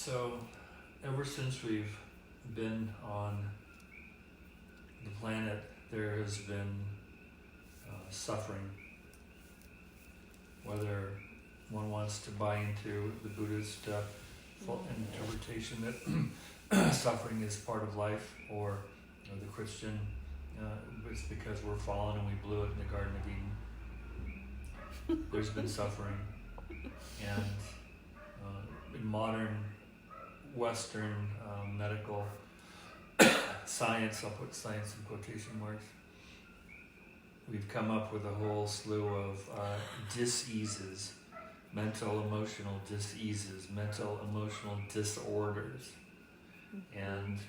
So, ever since we've been on the planet, there has been suffering. Whether one wants to buy into the Buddhist interpretation that suffering is part of life, or the Christian, it's because we're fallen and we blew it in the Garden of Eden. There's been suffering, and in modern Western medical science, I'll put science in quotation marks, we've come up with a whole slew of diseases, mental emotional diseases, mental emotional disorders. And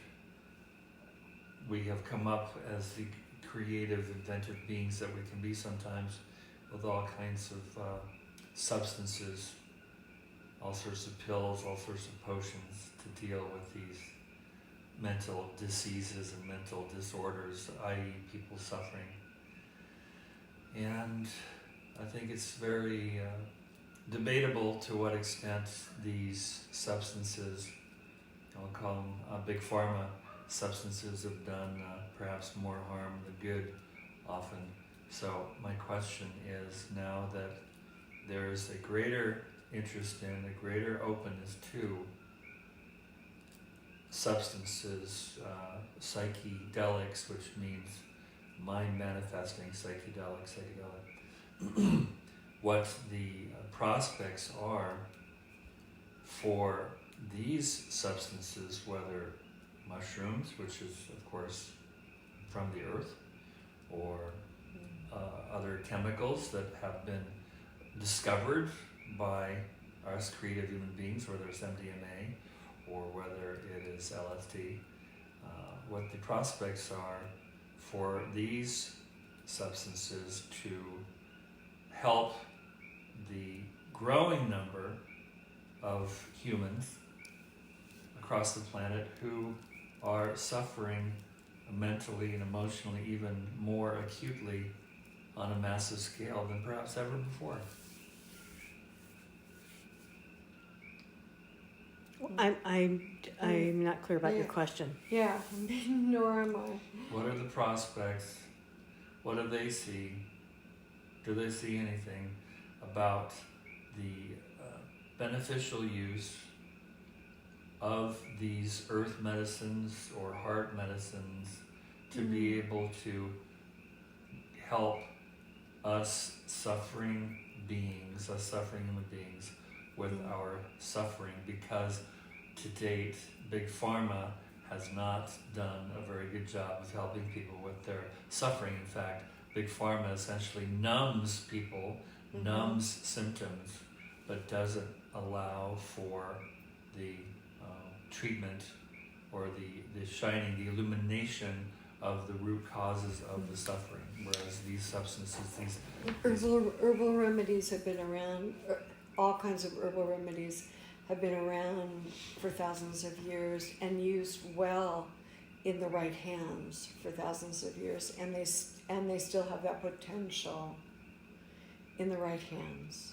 we have come up as the creative, inventive beings that we can be sometimes, with all kinds of substances, all sorts of pills, all sorts of potions to deal with these mental diseases and mental disorders, i.e. people suffering. And I think it's very debatable to what extent these substances, I'll call them big pharma substances, have done perhaps more harm than good often. So my question is, now that there's a greater interest in, a greater openness to substances, psychedelics, which means mind manifesting, psychedelic, what the prospects are for these substances, whether mushrooms, which is of course from the earth, or other chemicals that have been discovered by us creative human beings, whether it's MDMA or whether it is LSD, what the prospects are for these substances to help the growing number of humans across the planet who are suffering mentally and emotionally even more acutely on a massive scale than perhaps ever before. I'm not clear about your question. Yeah, nor am I. What are the prospects? What do they see? Do they see anything about the beneficial use of these earth medicines or heart medicines to be able to help us suffering beings, us suffering human beings, with our suffering? Because to date, Big Pharma has not done a very good job of helping people with their suffering. In fact, Big Pharma essentially numbs people, numbs symptoms, but doesn't allow for the treatment or the shining, the illumination of the root causes of the suffering. Whereas these substances, these herbal remedies have been around. All kinds of herbal remedies have been around for thousands of years and used well in the right hands for thousands of years, and they still have that potential in the right hands.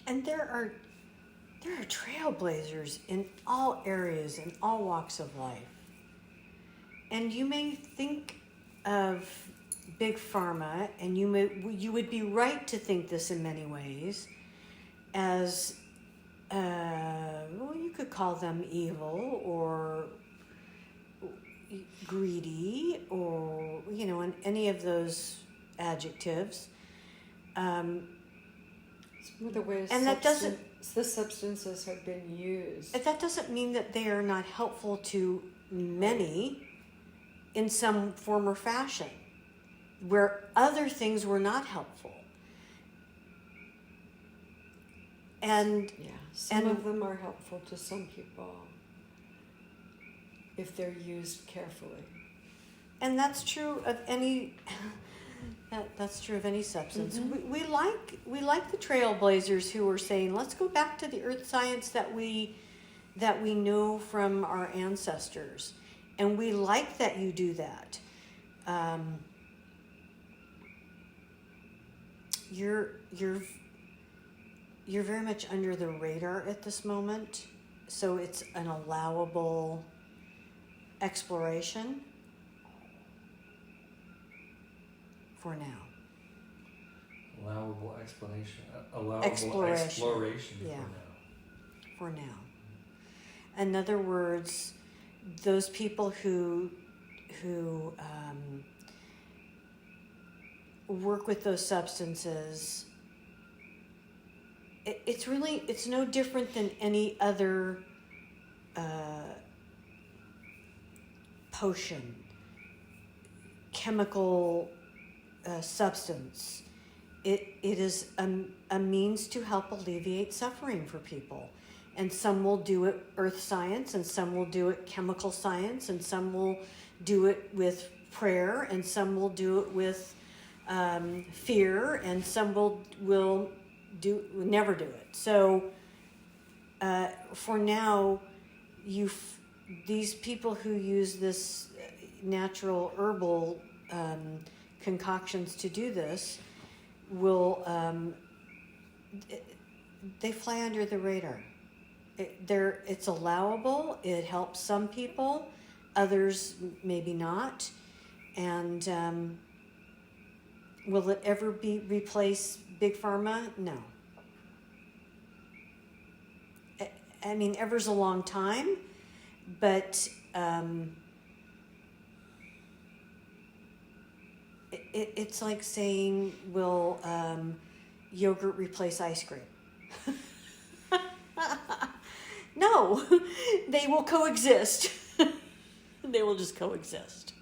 And there are trailblazers in all areas, in all walks of life. And you may think of Big Pharma, and you would be right to think this in many ways, as you could call them evil or greedy, or in any of those adjectives. The way and that doesn't. The substances have been used. That doesn't mean that they are not helpful to many in some form or fashion, where other things were not helpful. And some of them are helpful to some people if they're used carefully. And that's true of any. That's true of any substance. We like the trailblazers who are saying, let's go back to the earth science that we know from our ancestors, and we like that you do that. You're very much under the radar at this moment, so it's an allowable exploration for now. Allowable explanation. Allowable Exploration. exploration Yeah. for now. For now. In other words, those people who work with those substances, it's no different than any other potion, chemical substance. It is a means to help alleviate suffering for people. And some will do it earth science, and some will do it chemical science, and some will do it with prayer, and some will do it with fear, and some will never do it. So for now, these people who use this natural herbal concoctions to do this will they fly under the radar. It's allowable. It helps some people, others maybe not. And will it ever replace Big Pharma? No. I mean, ever's a long time, but it's like saying, will yogurt replace ice cream? No, they will coexist. They will just coexist.